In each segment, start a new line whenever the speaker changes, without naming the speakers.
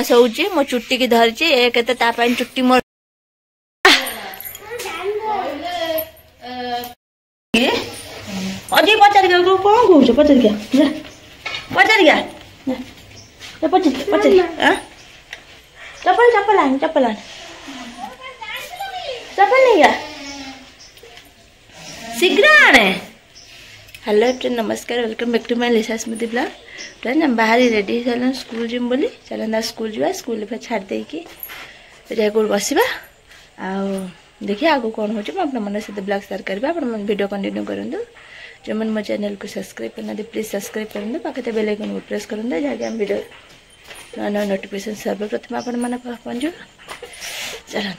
सोची मो चुट्टी की धरची एक चुट्टी मोर अजी पचार कौन कौच पचार पचार चप्पल चप्पल आने चप्पल आने चप्पल नहीं गया शीघ्र आने। हेलो फ्रेंड नमस्कार वेलकम बैक टू माय लिसा स्मृति ब्लॉग। फ्रेंड हम बाहर रेडी चल स्कूल जिम बोली चलना स्कूल जा स्कूल पे छाड़ देकी कौन बसवा आउ देखिए आगो कौन हो मन सहित ब्लॉग शेयर करेंगे आप वीडियो कंटिन्यू करूँ जो मैंने मो चैनल को सब्सक्राइब करना प्लीज सब्सक्राइब करूँ पाखे बेल आइकन को प्रेस करूँ जहाँकि हम वीडियो नया नया नोटिफिकेशन सर्वप्रथम आपण मैंने पहुँचू। चल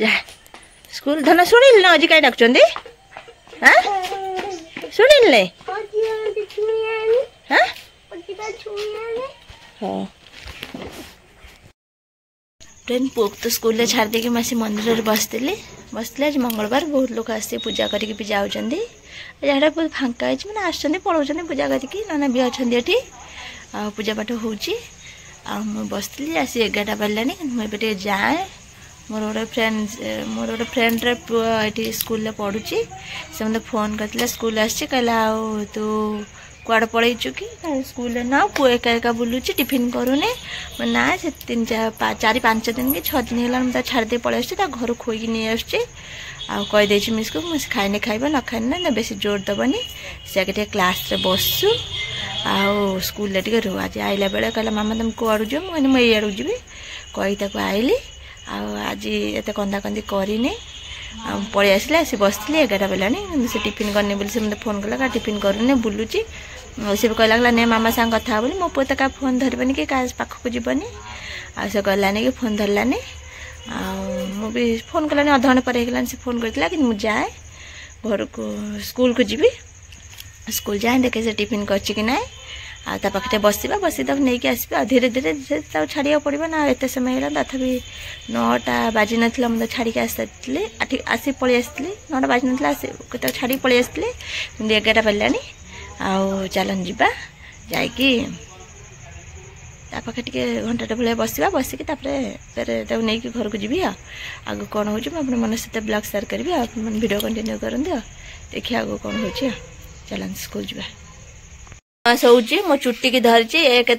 जा स्कूल धन शुणिल ना आज कहीं डाकुंट हाँ शुणिल हाँ हाँ फ्रेंड पुक तो स्कूल छाड़ देके मासी मंदिर बसती आज मंगलवार बहुत लोग आस पूजा करके जाऊँगी जहाँ बहुत फांका है मैंने आसुँच पलाऊँ पूजा करके नाना भी अच्छा ये पूजा पाठ हो बसती आसी 11टा बाजलानी मुझे जाए मोर गोटे फ्रेंड ये स्कूल पढ़ुची से मतलब फोन करते स्कूल आसी कहला तू कुआड़ पलैचु कि स्कूल ना पु एका एका बुलूची टिफिन करूनी ना से 4-5 दिन कि 6 दिन है मुझे छाड़ी पलि आसा घर खोईक नहीं आसदे मिस को मुझे खाने खाइब न खाने ना बेसी जोर दबनी से क्लास रे बसु आउ स्कूल टे रो आज आइला बेले कहला मामा तुम कुआड़ू जो मुझे ये जी कही आइली आज एत कंदाकंदी करनी पलि आसले आसी बसती 11टा बेलानी से टिफिन करनी बोली से मतलब फोन कला टिफिन करूनी बुलूची से कहला ने मामा सांग कथा बोली मो पुआ तो क्या फोन धरबनी कि क्या पाखक जीवनी से कहलानी कि फोन धरलानी भी फोन कलानी अध घंटे पर से फोन करता कि मुझे जाए घर को स्कूल को जीवी स्कूल जाए देखे से टिफिन कर ना आ पाखे बसवा बसी तक नहीं आसवा धीरे धीरे छाड़ा पड़ो ना एत समय है तथापि 9टा बाजी नाला मतलब छाड़ी आसी पलि आसती 9टा बाजी नाला कत छाड़ी पलि आसती 11टा बाजलानी आउ चलन जा पाखे टे घंटाटे भाई बसवा बसिक फिर नहीं घर को जी आगे कौन हो मन सहित ब्लॉग शेयर करी वीडियो कंटिन्यू करते देखिए आगे कौन हो चलन स्कूल जा सोची मो चुट्टी की धरची एक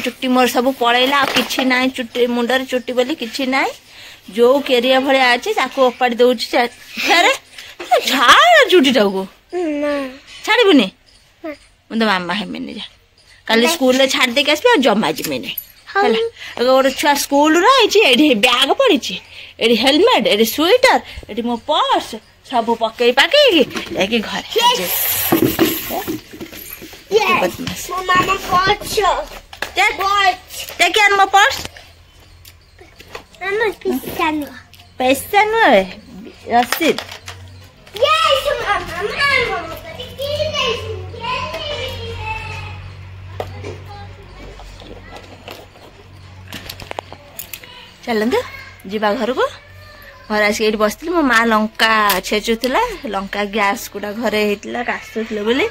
चुट्टी मोर सब पलैला कि ना चुट्टी मुंडर चुट्टी बोली कि ना जो केरिया भाया अच्छे ओपाड़ी दौर फेरे छाड़ चुट्टी टाक छाड़बुनि मुझे मामा हेमेनि जा कल स्कूल छाड़ देके आसबि जमा जिमेनि गोटे छुआ स्कूल रही बैग पड़ी ये हेलमेट ये स्वेटर ये मो पर्स सब पकई पकई जाकि घर देखिए मो पर्स पैसा नुहे रसीद चलते जीवा घर को घर आसिक बसती मो माँ लंका छेचुला लंका गैस गुड़ा घरे होता काशुले बोली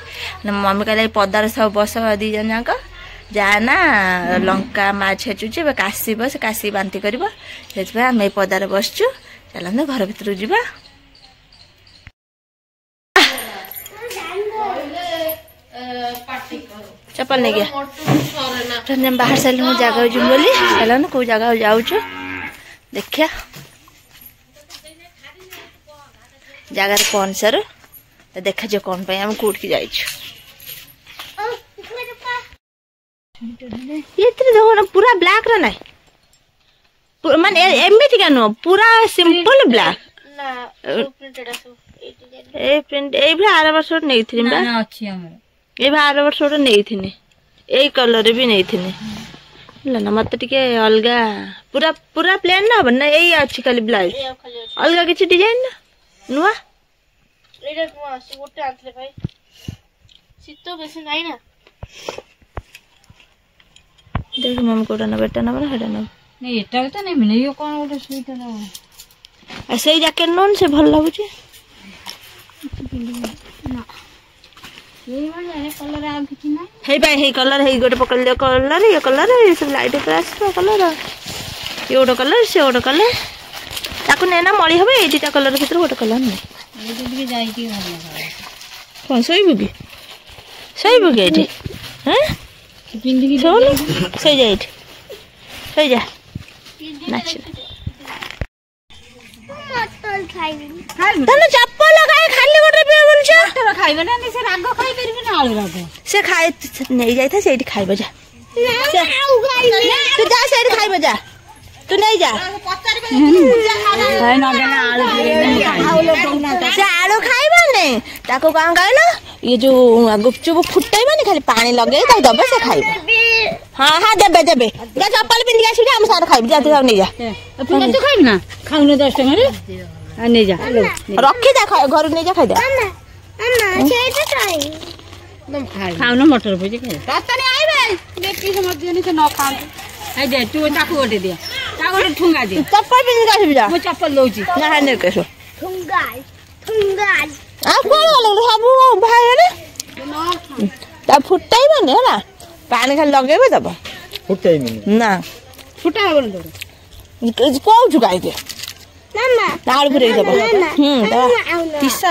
मम्मी कहला पदार सब बस दी जन जाक जाना लंका माँ छेचुचे काशब से काशी बांति कर आम पदार बसचु चलते घर भर जा चप्पल नहीं गया बाहर सारे मुझे जगह जी बोली चल कौ जगह जाऊँ देखिया जगार कौन सर तो देखा जो कौन पे हम कूट के जाइए ये देखो ना पूरा ब्लैक रा नहीं माने एमती क्या नुह पूरा सिंपल ब्लैक ए प्रिंट ए भी आर वर्ष नहीं थी ना अच्छी हमर ए भी आर वर्ष नहीं थी ए कलर भी नहीं थी ना मत टिके अलगा पूरा पूरा प्लेन ना बना यही अच्छी खाली ब्लाउज अलगा किसी डिजाइन ना नुआ एटा नुआ से गोटे आंतले भाई शीत बेसी नाही ना देख मम कोटा ना बेटा ना बना हेडा ना नहीं एटा तो नहीं मिले यो कोन गोटे सुइटा ना ऐसे ही जैकेट नोन से भल लागु छी ना हेई बाय हेई कलर हेई गोटे पकड़ लियो कलर ये सब लाइट ऊपर आसो कलर ये गोटे कलर से गोटे कलर ताकू नेना मड़ी हम ये दुटा कलर भर गोटे कलर नहीं कौन शोबू कि शोबू कि ये शो जा नाच तने चप्पल लगाए खाली गोटे पे बोलछ मटर खाइबे ना से राग खाइ परबे ना आलू राग से खाए नहीं जाई था सेठी खाइबे जा तू जा सेठी खाइबे जा तू नहीं जा से आलू खाइबे नहीं ताको कां कहलो ये जो गुपचुप फुटाइबे नहीं खाली पानी लगे ता दबे से खाइबे हां हां देबे देबे जा चप्पल पिन के आसी हम साथ खाइबे जा तू नहीं जा
तू खाइब ना खाउन 10 टका रे आ नहीं जा
रखी जा घर नहीं जा खाइ दे
एकदम खाउन मटर भुजी खाइ ततने आइबे बेटी समझ देनी से न खाउ आई दे तू ताकू ओटे दे ताको ठुंगा दे
चप्पल पिन के आसी जा
मो चप्पल लौची
ना है नहीं कैसो ठुंगा आ को लगलो सब भाई रे ता फुटाइबे नहीं होला पानी खाली लगेबे तब
फुटाइबे
ना
फुटाबे न
कहू छु गाई के आलू पुरे दब तीसा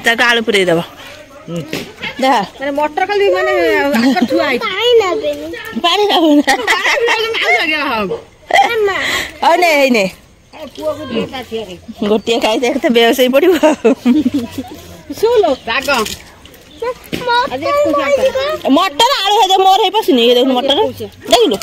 तक आलू पुरे दब
माने मटर खाली माने आकर थुआ आई
पानी ना नहीं गोटे खाई देखते बेवसाई पड़ो
सुनो राग
मटर आलू है मोर है पसनी देख मटर देख लो